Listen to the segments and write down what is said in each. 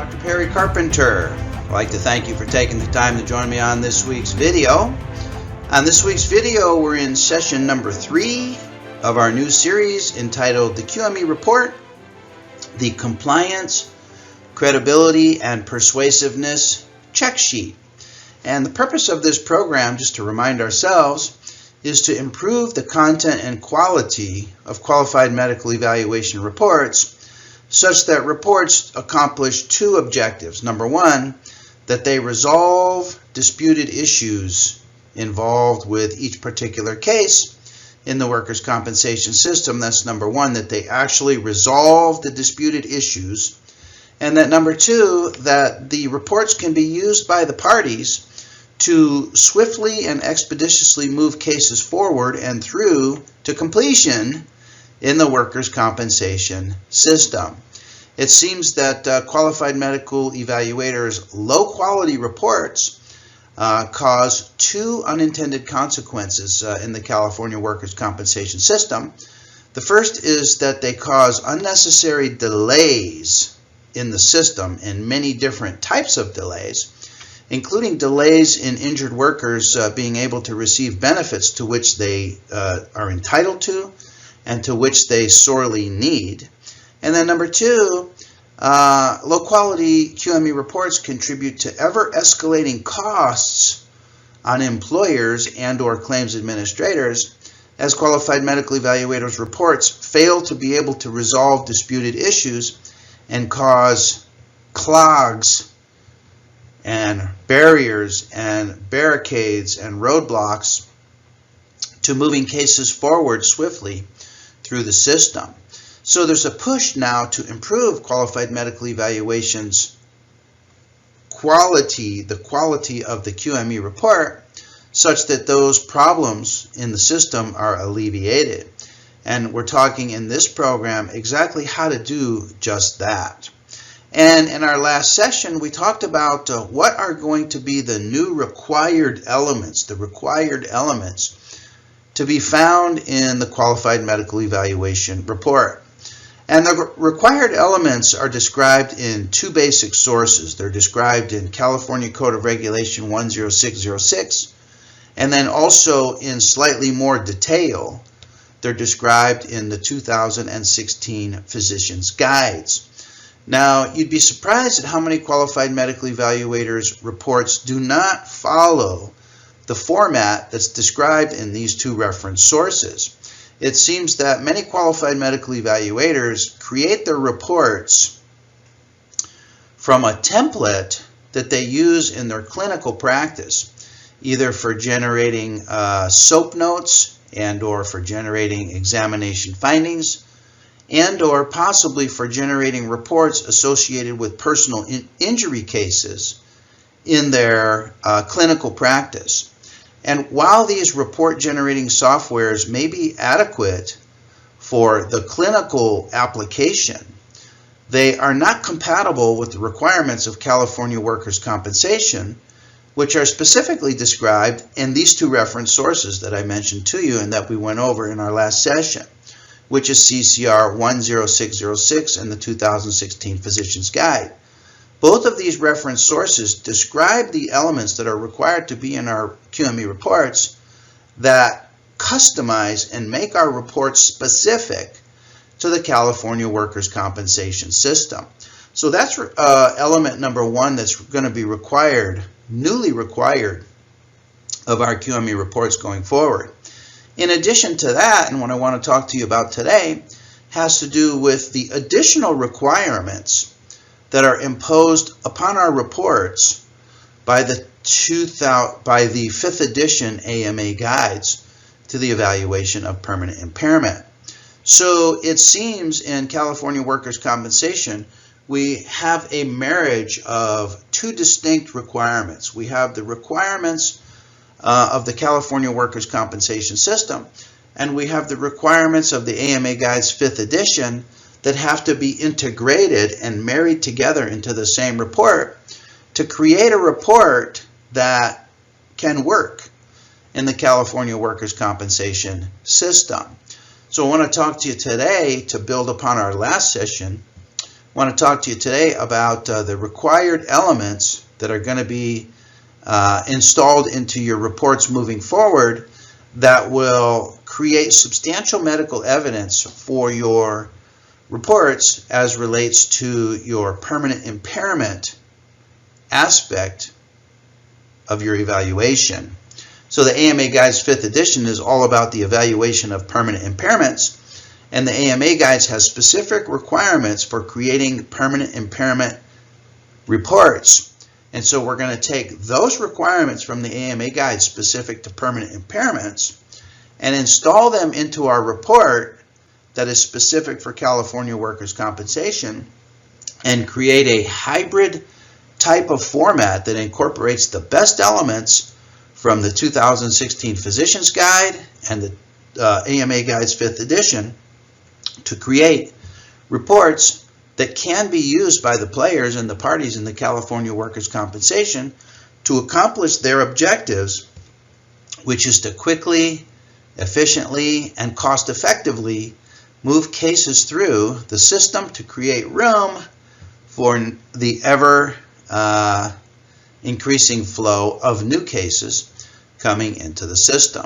Dr. Perry Carpenter. I'd like to thank you for taking the time to join me on this week's video. On this week's video, we're in session number 3 of our new series entitled the QME Report, the Compliance, Credibility, and Persuasiveness Checksheet. And the purpose of this program, just to remind ourselves, is to improve the content and quality of qualified medical evaluation reports such that reports accomplish 2 objectives. Number 1, that they resolve disputed issues involved with each particular case in the workers' compensation system. That's number 1, that they actually resolve the disputed issues. And that number 2, that the reports can be used by the parties to swiftly and expeditiously move cases forward and through to completion in the workers' compensation system. It seems that qualified medical evaluators' low-quality reports cause 2 unintended consequences in the California workers' compensation system. The first is that they cause unnecessary delays in the system, and many different types of delays, including delays in injured workers being able to receive benefits to which they are entitled to and to which they sorely need. And then number 2, low-quality QME reports contribute to ever-escalating costs on employers and/or claims administrators as qualified medical evaluators' reports fail to be able to resolve disputed issues and cause clogs and barriers and barricades and roadblocks to moving cases forward swiftly through the system. So there's a push now to improve qualified medical evaluations quality, the quality of the QME report, such that those problems in the system are alleviated. And we're talking in this program exactly how to do just that. And in our last session, we talked about what are going to be the new required elements, to be found in the qualified medical evaluation report. And the required elements are described in 2 basic sources. They're described in California Code of Regulation 10606, and then also in slightly more detail, they're described in the 2016 Physician's Guides. Now, you'd be surprised at how many qualified medical evaluators' reports do not follow the format that's described in these 2 reference sources. It seems that many qualified medical evaluators create their reports from a template that they use in their clinical practice, either for generating SOAP notes and/or for generating examination findings, and/or possibly for generating reports associated with personal injury cases in their clinical practice. And while these report generating softwares may be adequate for the clinical application, they are not compatible with the requirements of California workers' compensation, which are specifically described in these 2 reference sources that I mentioned to you and that we went over in our last session, which is CCR 10606 and the 2016 Physician's Guide. Both of these reference sources describe the elements that are required to be in our QME reports that customize and make our reports specific to the California workers' compensation system. So that's element number 1 that's going to be required, newly required, of our QME reports going forward. In addition to that, and what I want to talk to you about today, has to do with the additional requirements that are imposed upon our reports by the 5th edition AMA guides to the evaluation of permanent impairment. So it seems in California workers' compensation, we have a marriage of 2 distinct requirements. We have the requirements of the California workers' compensation system, and we have the requirements of the AMA Guides 5th edition that have to be integrated and married together into the same report to create a report that can work in the California workers' compensation system. So I want to talk to you today to build upon our last session want to talk to you today about the required elements that are going to be installed into your reports moving forward that will create substantial medical evidence for your reports as relates to your permanent impairment aspect of your evaluation. So the AMA Guides 5th edition is all about the evaluation of permanent impairments, and the AMA Guides has specific requirements for creating permanent impairment reports. And so we're going to take those requirements from the AMA Guides specific to permanent impairments and install them into our report that is specific for California workers' compensation and create a hybrid type of format that incorporates the best elements from the 2016 Physician's Guide and the AMA Guides 5th edition to create reports that can be used by the players and the parties in the California workers' compensation to accomplish their objectives, which is to quickly, efficiently, and cost-effectively move cases through the system to create room for the ever increasing flow of new cases coming into the system.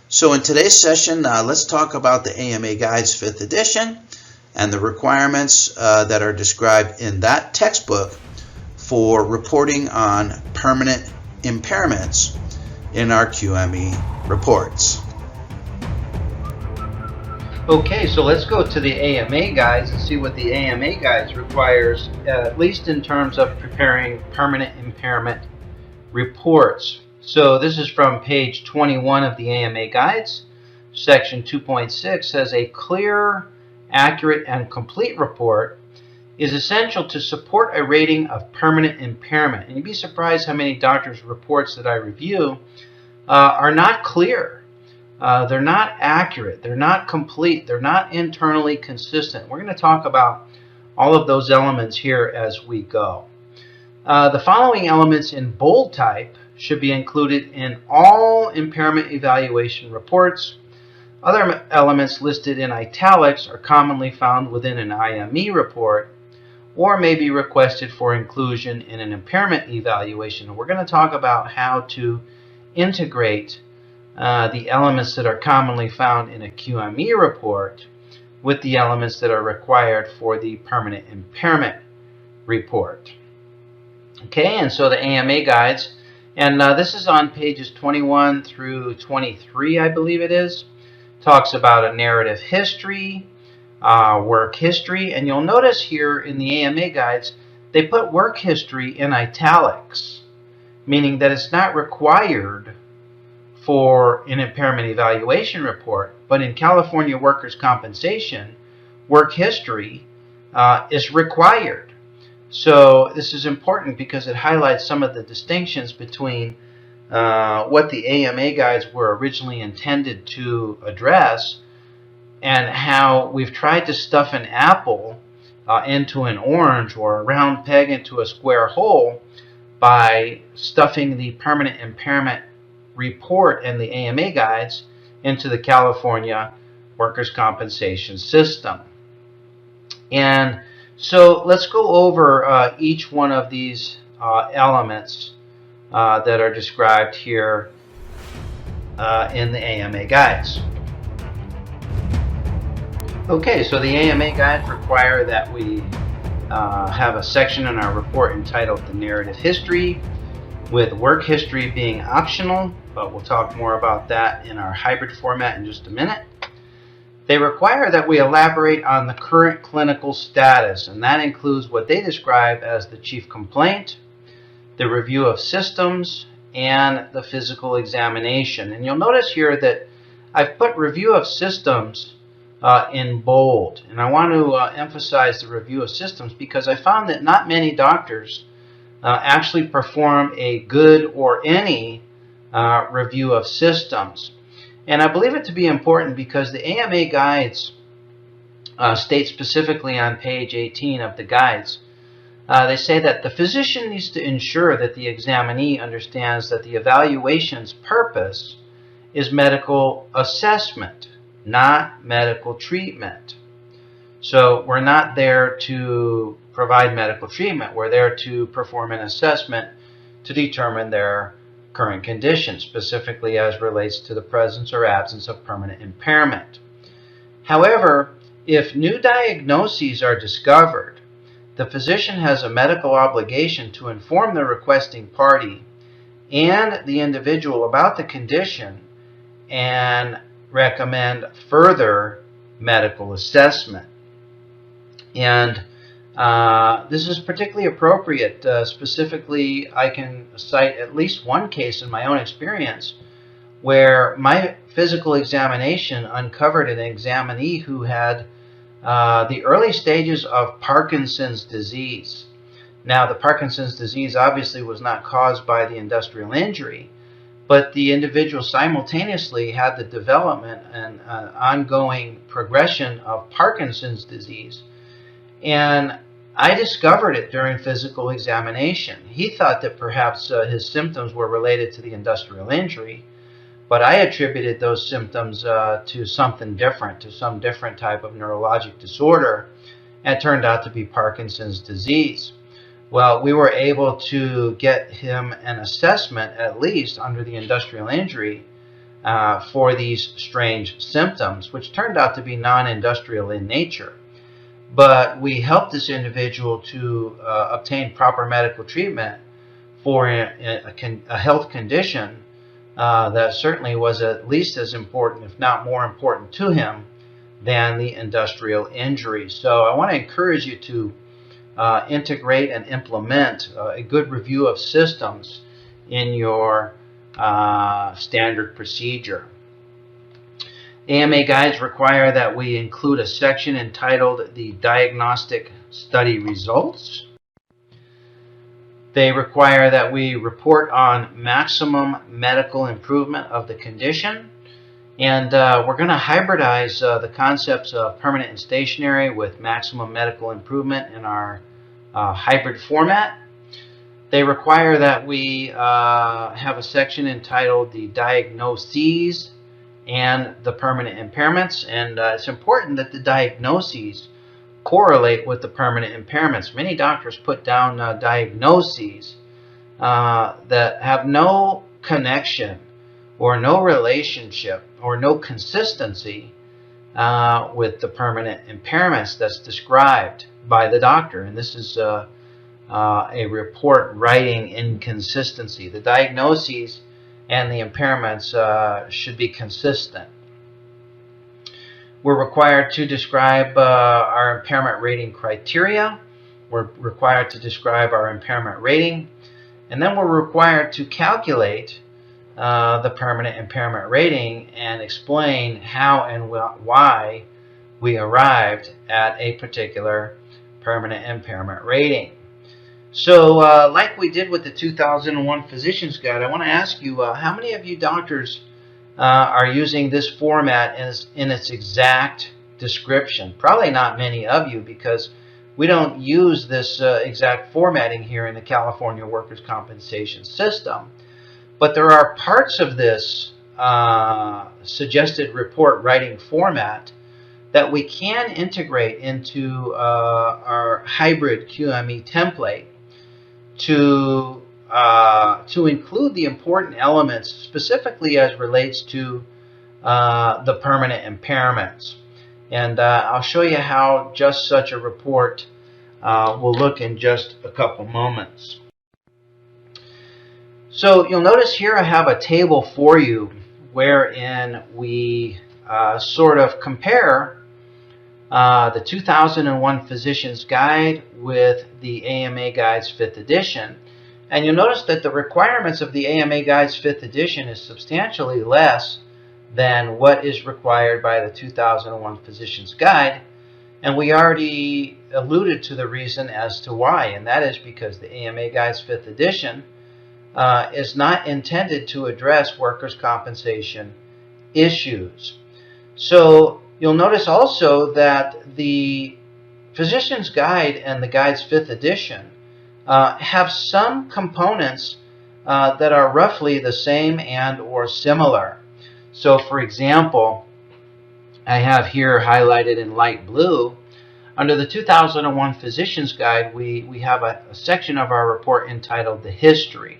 So in today's session, let's talk about the AMA Guides 5th edition and the requirements that are described in that textbook for reporting on permanent impairments in our QME reports. Okay, so let's go to the AMA Guides and see what the AMA Guides requires, at least in terms of preparing permanent impairment reports. So this is from page 21 of the AMA Guides. Section 2.6 says a clear, accurate, and complete report is essential to support a rating of permanent impairment. And you'd be surprised how many doctors' reports that I review are not clear. They're not accurate, they're not complete, they're not internally consistent. We're going to talk about all of those elements here as we go. The following elements in bold type should be included in all impairment evaluation reports. Other elements listed in italics are commonly found within an IME report or may be requested for inclusion in an impairment evaluation. And we're going to talk about how to integrate the elements that are commonly found in a QME report with the elements that are required for the permanent impairment report. Okay, and so the AMA Guides, and this is on pages 21 through 23, I believe it is, talks about a narrative history, work history, and you'll notice here in the AMA Guides, they put work history in italics, meaning that it's not required for an impairment evaluation report, but in California workers' compensation, work history is required. So this is important because it highlights some of the distinctions between what the AMA Guides were originally intended to address and how we've tried to stuff an apple into an orange or a round peg into a square hole by stuffing the permanent impairment report and the AMA Guides into the California workers' compensation system. And so let's go over each one of these elements that are described here in the AMA Guides. Okay, so the AMA Guides require that we have a section in our report entitled The Narrative History, with work history being optional, but we'll talk more about that in our hybrid format in just a minute. They require that we elaborate on the current clinical status, and that includes what they describe as the chief complaint, the review of systems, and the physical examination. And you'll notice here that I've put review of systems in bold, and I want to emphasize the review of systems because I found that not many doctors actually perform a good or any review of systems. And I believe it to be important because the AMA Guides state specifically on page 18 of the guides, they say that the physician needs to ensure that the examinee understands that the evaluation's purpose is medical assessment, not medical treatment. So we're not there to provide medical treatment. We're there to perform an assessment to determine their current condition, specifically as relates to the presence or absence of permanent impairment. However, if new diagnoses are discovered, the physician has a medical obligation to inform the requesting party and the individual about the condition and recommend further medical assessment. And this is particularly appropriate. Specifically, I can cite at least one case in my own experience where my physical examination uncovered an examinee who had the early stages of Parkinson's disease. Now, the Parkinson's disease obviously was not caused by the industrial injury, but the individual simultaneously had the development and ongoing progression of Parkinson's disease. And I discovered it during physical examination. He thought that perhaps his symptoms were related to the industrial injury, but I attributed those symptoms to something different, to some different type of neurologic disorder, and it turned out to be Parkinson's disease. Well, we were able to get him an assessment, at least under the industrial injury, for these strange symptoms, which turned out to be non-industrial in nature. But we helped this individual to obtain proper medical treatment for a health condition that certainly was at least as important, if not more important to him than the industrial injury. So I want to encourage you to integrate and implement a good review of systems in your standard procedure. AMA guides require that we include a section entitled the Diagnostic Study Results. They require that we report on maximum medical improvement of the condition. And we're going to hybridize the concepts of permanent and stationary with maximum medical improvement in our hybrid format. They require that we have a section entitled the Diagnoses and the Permanent Impairments. And it's important that the diagnoses correlate with the permanent impairments. Many doctors put down diagnoses that have no connection or no relationship or no consistency with the permanent impairments that's described by the doctor. And this is a report writing inconsistency. The diagnoses and the impairments should be consistent. We're required to describe our impairment rating criteria. We're required to describe our impairment rating. And then we're required to calculate the permanent impairment rating and explain how and why we arrived at a particular permanent impairment rating. So like we did with the 2001 Physician's Guide, I want to ask you, how many of you doctors are using this format in its exact description? Probably not many of you, because we don't use this exact formatting here in the California Workers' Compensation System. But there are parts of this suggested report writing format that we can integrate into our hybrid QME template to include the important elements, specifically as relates to the permanent impairments. And I'll show you how just such a report will look in just a couple moments. So you'll notice here I have a table for you wherein we sort of compare the 2001 Physician's Guide with the AMA Guide's 5th edition. And you'll notice that the requirements of the AMA Guide's 5th edition is substantially less than what is required by the 2001 Physician's Guide. And we already alluded to the reason as to why, and that is because the AMA Guide's 5th edition is not intended to address workers' compensation issues. So you'll notice also that the Physician's Guide and the Guide's 5th edition have some components that are roughly the same and or similar. So for example, I have here highlighted in light blue Under the 2001 Physician's Guide, we have a section of our report entitled The History.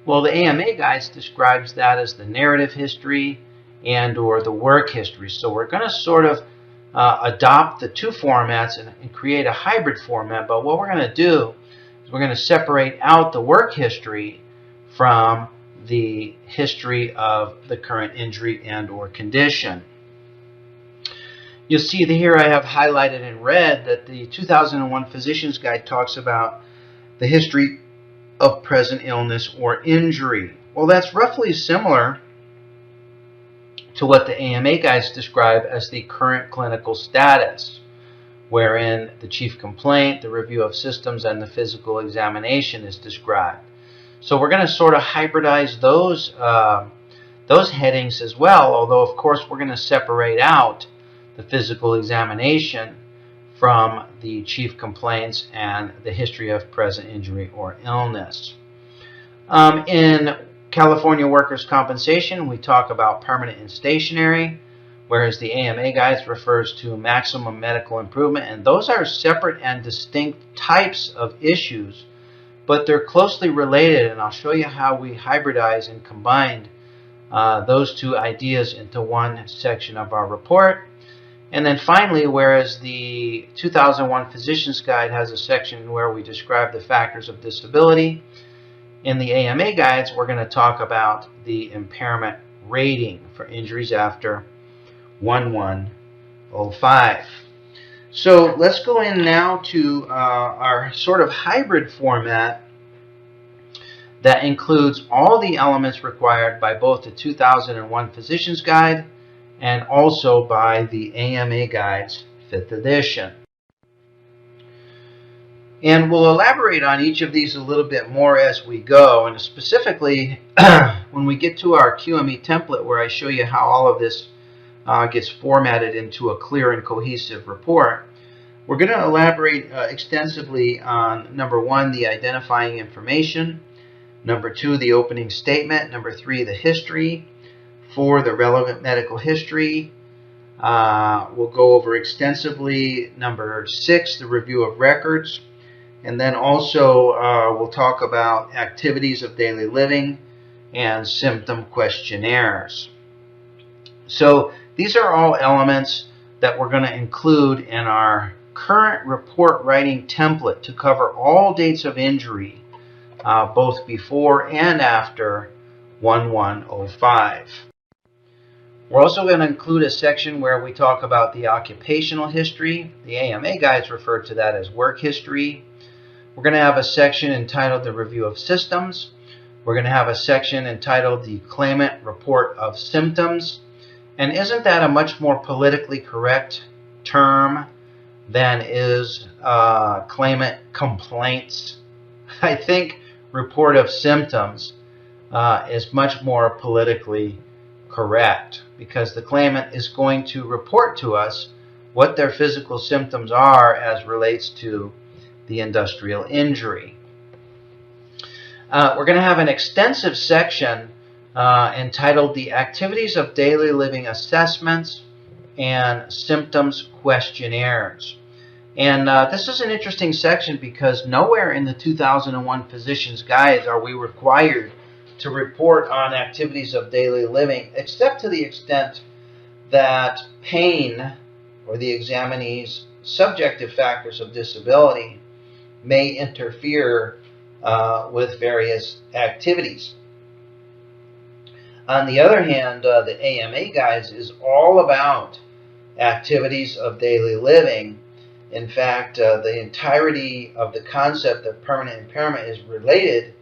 Well, the AMA Guides describes that as the narrative history and or the work history. So we're going to sort of adopt the two formats and create a hybrid format. But what we're going to do is we're going to separate out the work history from the history of the current injury and or condition. You'll see here I have highlighted in red that the 2001 Physician's Guide talks about the history of present illness or injury. Well, that's roughly similar to what the AMA Guides describe as the current clinical status, wherein the chief complaint, the review of systems, and the physical examination is described. So we're going to sort of hybridize those headings as well, although of course we're going to separate out the physical examination from the chief complaints and the history of present injury or illness. In California workers' compensation, we talk about permanent and stationary, whereas the AMA Guides refers to maximum medical improvement, and those are separate and distinct types of issues, but they're closely related, and I'll show you how we hybridize and combined those two ideas into one section of our report. And then finally, whereas the 2001 Physician's Guide has a section where we describe the factors of disability, in the AMA Guides we're going to talk about the impairment rating for injuries after 1105. So let's go in now to our sort of hybrid format that includes all the elements required by both the 2001 Physician's Guide and also by the AMA Guides 5th edition. And we'll elaborate on each of these a little bit more as we go, and specifically when we get to our QME template where I show you how all of this gets formatted into a clear and cohesive report. We're going to elaborate extensively on number 1, the identifying information, number 2, the opening statement, number 3, the history, 4, the relevant medical history. We'll go over extensively number 6, the review of records, and then also we'll talk about activities of daily living and symptom questionnaires. So these are all elements that we're going to include in our current report writing template to cover all dates of injury, both before and after 1105. We're also going to include a section where we talk about the occupational history. The AMA Guides refer to that as work history. We're going to have a section entitled the review of systems. We're going to have a section entitled the claimant report of symptoms. And isn't that a much more politically correct term than is claimant complaints? I think report of symptoms is much more politically correct, because the claimant is going to report to us what their physical symptoms are as relates to the industrial injury. We're going to have an extensive section entitled the activities of daily living assessments and symptoms questionnaires. And this is an interesting section because nowhere in the 2001 Physician's Guides are we required to report on activities of daily living, except to the extent that pain or the examinee's subjective factors of disability may interfere with various activities. On the other hand, the AMA Guides is all about activities of daily living. In fact, the entirety of the concept of permanent impairment is related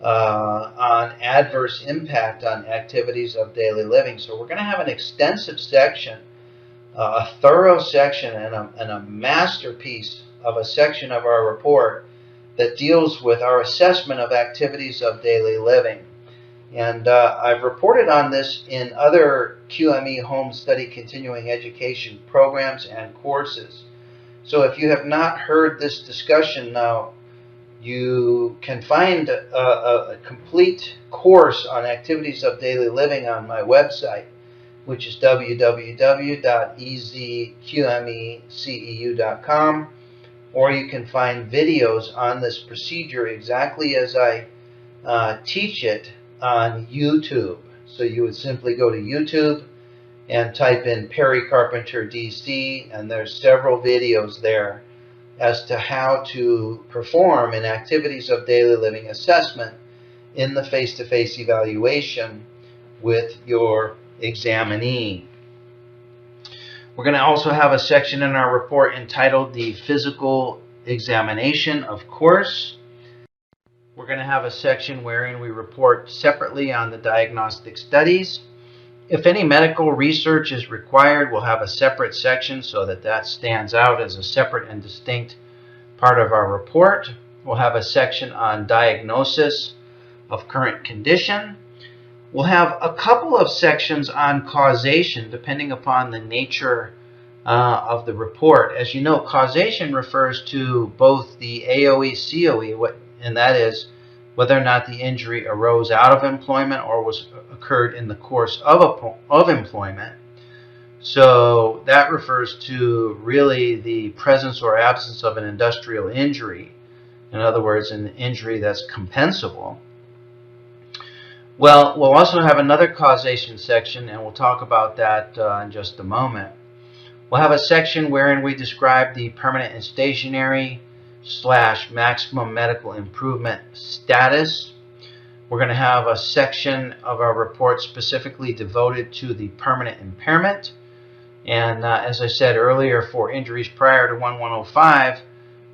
on adverse impact on activities of daily living. So we're going to have an extensive section, a thorough section, and a masterpiece of a section of our report that deals with our assessment of activities of daily living. And I've reported on this in other QME home study continuing education programs and courses. So if you have not heard this discussion now, you can find a complete course on activities of daily living on my website, which is www.ezqmeceu.com, or you can find videos on this procedure exactly as I teach it on YouTube. So you would simply go to YouTube and type in Perry Carpenter DC, and there's several videos there as to how to perform an activities of daily living assessment in the face-to-face evaluation with your examinee. We're going to also have a section in our report entitled the Physical Examination, of course. We're going to have a section wherein we report separately on the diagnostic studies. If any medical research is required, we'll have a separate section so that that stands out as a separate and distinct part of our report. We'll have a section on diagnosis of current condition. We'll have a couple of sections on causation depending upon the nature of the report. As you know, causation refers to both the AOE, COE, and that is whether or not the injury arose out of employment or occurred in the course of employment. So that refers to really the presence or absence of an industrial injury. In other words, an injury that's compensable. Well, we'll also have another causation section, and we'll talk about that in just a moment. We'll have a section wherein we describe the permanent and stationary / maximum medical improvement status. We're going to have a section of our report specifically devoted to the permanent impairment. And as I said earlier, for injuries prior to 1105,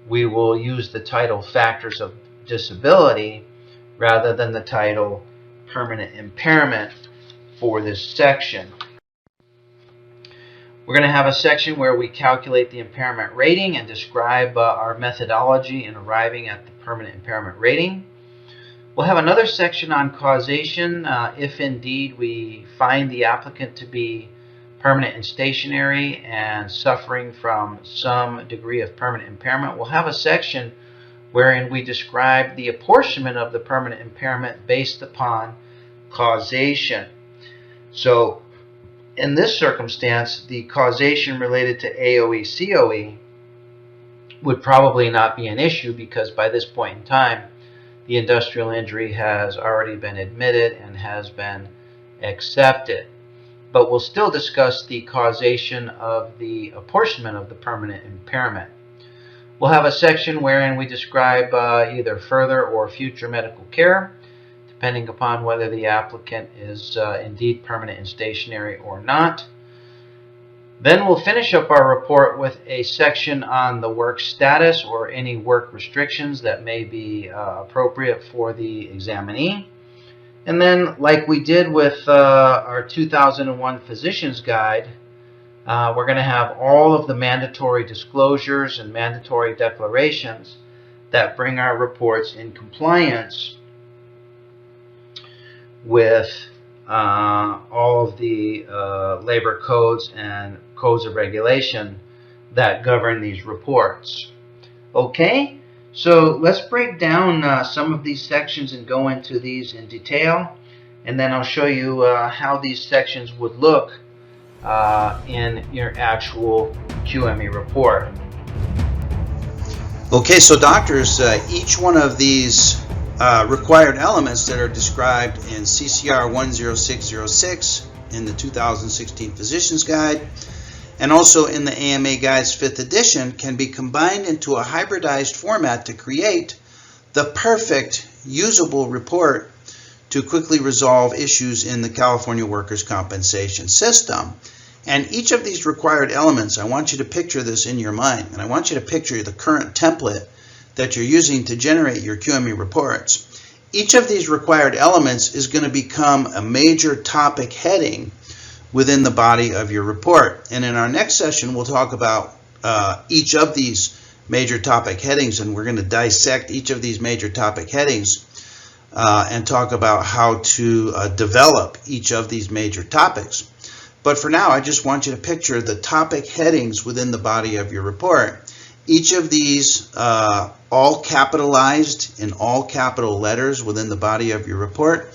we will use the title Factors of Disability rather than the title Permanent Impairment for this section. We're going to have a section where we calculate the impairment rating and describe our methodology in arriving at the permanent impairment rating. We'll have another section on causation. If indeed we find the applicant to be permanent and stationary and suffering from some degree of permanent impairment, we'll have a section wherein we describe the apportionment of the permanent impairment based upon causation. So in this circumstance, the causation related to AOE, COE would probably not be an issue because by this point in time, the industrial injury has already been admitted and has been accepted. But we'll still discuss the causation of the apportionment of the permanent impairment. We'll have a section wherein we describe either further or future medical care, depending upon whether the applicant is indeed permanent and stationary or not. Then we'll finish up our report with a section on the work status or any work restrictions that may be appropriate for the examinee. And then, like we did with our 2001 Physician's Guide, we're going to have all of the mandatory disclosures and mandatory declarations that bring our reports in compliance with all of the labor codes and codes of regulation that govern these reports. Okay, so let's break down some of these sections and go into these in detail, and then I'll show you how these sections would look in your actual QME report. Okay, so doctors, each one of these required elements that are described in CCR 10606 in the 2016 Physician's Guide and also in the AMA Guide's 5th edition can be combined into a hybridized format to create the perfect usable report to quickly resolve issues in the California workers' compensation system. And each of these required elements, I want you to picture this in your mind, and I want you to picture the current template that you're using to generate your QME reports. Each of these required elements is going to become a major topic heading within the body of your report. And in our next session, we'll talk about each of these major topic headings, and we're going to dissect each of these major topic headings and talk about how to develop each of these major topics. But for now, I just want you to picture the topic headings within the body of your report. Each of these all capitalized in all capital letters within the body of your report.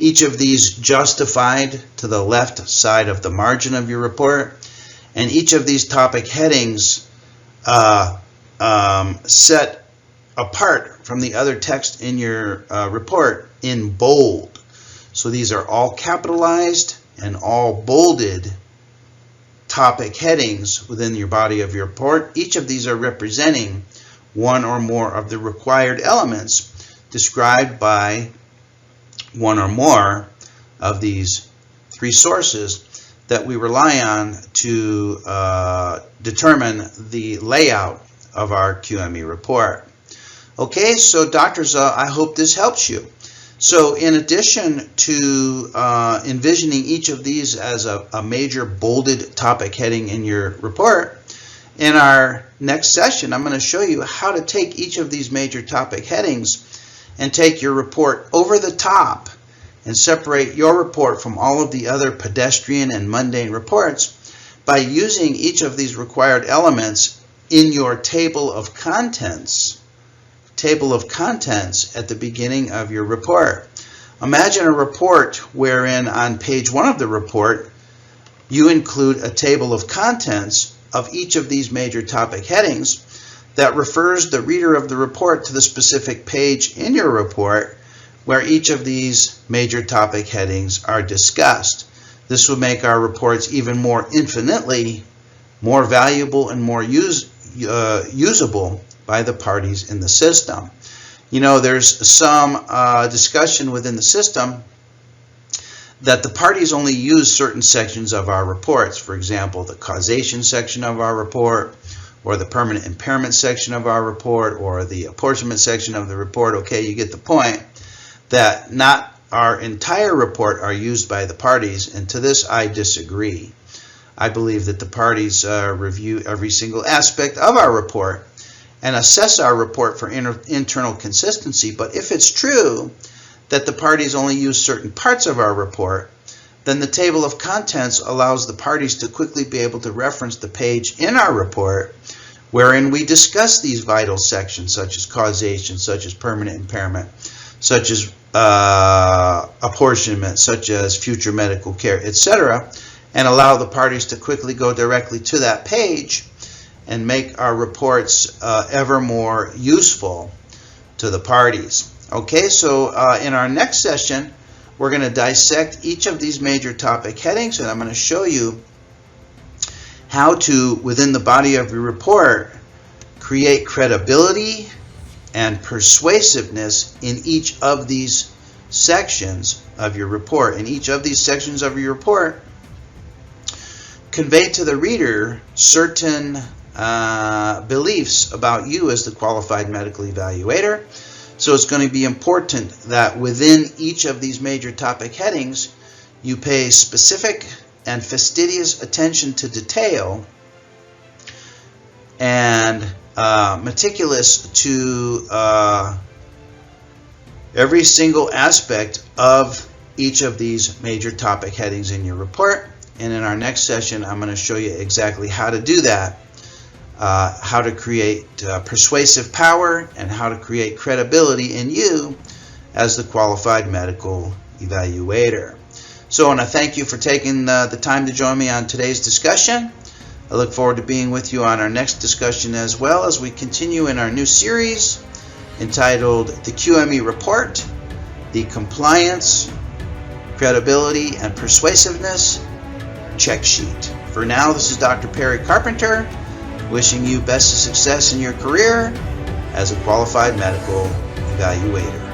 each of these justified to the left side of the margin of your report, and each of these topic headings set apart from the other text in your report in bold. So these are all capitalized and all bolded topic headings within your body of your report. Each of these are representing one or more of the required elements described by one or more of these three sources that we rely on to determine the layout of our QME report. Okay, so doctors, I hope this helps you. So in addition to envisioning each of these as a major bolded topic heading in your report, in our next session, I'm going to show you how to take each of these major topic headings and take your report over the top and separate your report from all of the other pedestrian and mundane reports by using each of these required elements in your table of contents at the beginning of your report. Imagine a report wherein on page 1 of the report you include a table of contents of each of these major topic headings that refers the reader of the report to the specific page in your report where each of these major topic headings are discussed. This will make our reports even more infinitely more valuable and more usable by the parties in the system. You know, there's some discussion within the system that the parties only use certain sections of our reports. For example, the causation section of our report, or the permanent impairment section of our report, or the apportionment section of the report. Okay, you get the point, that not our entire report are used by the parties, and to this I disagree. I believe that the parties review every single aspect of our report and assess our report for internal consistency. But if it's true that the parties only use certain parts of our report, then the table of contents allows the parties to quickly be able to reference the page in our report wherein we discuss these vital sections, such as causation, such as permanent impairment, such as apportionment, such as future medical care, etc., and allow the parties to quickly go directly to that page and make our reports ever more useful to the parties. Okay, so in our next session, we're going to dissect each of these major topic headings, and I'm going to show you how to, within the body of your report, create credibility and persuasiveness in each of these sections of your report. In each of these sections of your report, convey to the reader certain beliefs about you as the qualified medical evaluator. So it's going to be important that within each of these major topic headings, you pay specific and fastidious attention to detail and meticulous to every single aspect of each of these major topic headings in your report. And in our next session, I'm going to show you exactly how to do that, how to create persuasive power, and how to create credibility in you as the qualified medical evaluator. So I want to thank you for taking the time to join me on today's discussion. I look forward to being with you on our next discussion, as well as we continue in our new series entitled The QME Report, The Compliance, Credibility, and Persuasiveness Checksheet. For now, this is Dr. Perry Carpenter, wishing you best of success in your career as a qualified medical evaluator.